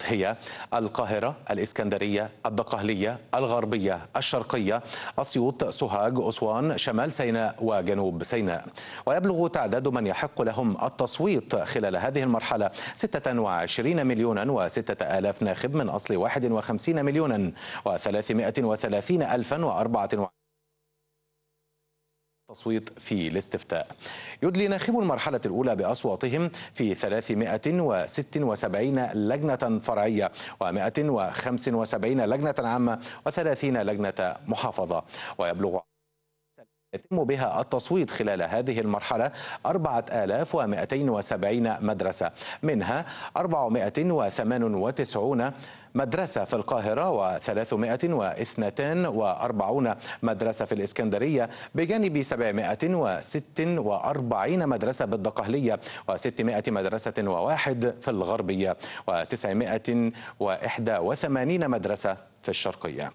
هي القاهرة، الإسكندرية، الدقهلية، الغربية، الشرقية، أسيوط، سوهاج، أسوان، شمال سيناء وجنوب سيناء. ويبلغ تعداد من يحق لهم التصويت خلال هذه المرحلة 26 مليون و6 آلاف ناخب من أصل 51 مليون و330 ألفا و4 تصويت في الاستفتاء. يدلي ناخبو المرحلة الأولى بأصواتهم في 376 لجنة فرعية و175 لجنة عامة و30 لجنة محافظة. ويبلغ يتم بها التصويت خلال هذه المرحلة 4270 مدرسة، منها 498 مدرسة في القاهرة و342 مدرسة في الإسكندرية، بجانب 746 مدرسة بالدقهلية و600 مدرسة وواحد في الغربية و981 مدرسة في الشرقية.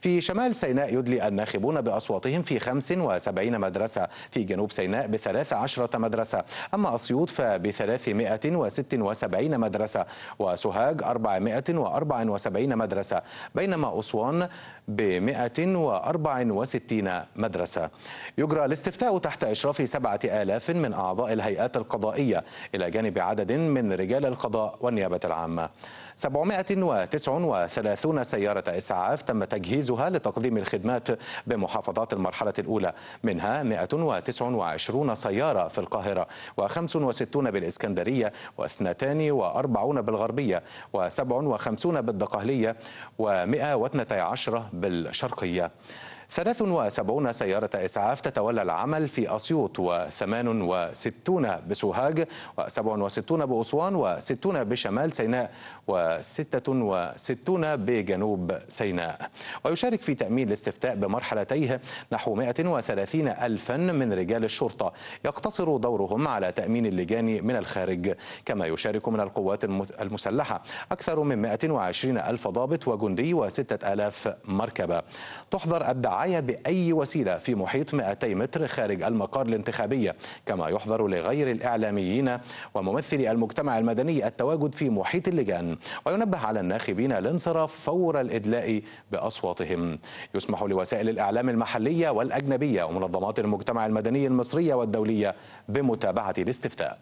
في شمال سيناء يدلي الناخبون بأصواتهم في 75 مدرسة، في جنوب سيناء ب13 مدرسة، أما أسيوط ب376 مدرسة، وسوهاج 474 مدرسة، بينما أسوان ب164 مدرسة. يجرى الاستفتاء تحت إشراف 7000 من أعضاء الهيئات القضائية، إلى جانب عدد من رجال القضاء والنيابة العامة. 739 سيارة إسعاف تم تجهيزها لتقديم الخدمات بمحافظات المرحلة الأولى، منها 129 سيارة في القاهرة و65 بالإسكندرية و42 بالغربية و57 بالدقهلية و112 بالشرقية. 73 سيارة إسعاف تتولى العمل في أسيوط و68 بسوهاج و67 بأسوان و60 بشمال سيناء و66 بجنوب سيناء. ويشارك في تأمين الاستفتاء بمرحلتيه نحو 130 ألفا من رجال الشرطة، يقتصر دورهم على تأمين اللجان من الخارج، كما يشارك من القوات المسلحة أكثر من 120 ألف ضابط وجندي و6 آلاف مركبة. تحظر الدعاية بأي وسيلة في محيط 200 متر خارج المقار الانتخابية، كما يحظر لغير الإعلاميين وممثلي المجتمع المدني التواجد في محيط اللجان. وينبه على الناخبين الانصراف فور الإدلاء بأصواتهم. يسمح لوسائل الإعلام المحلية والأجنبية ومنظمات المجتمع المدني المصرية والدولية بمتابعة الاستفتاء.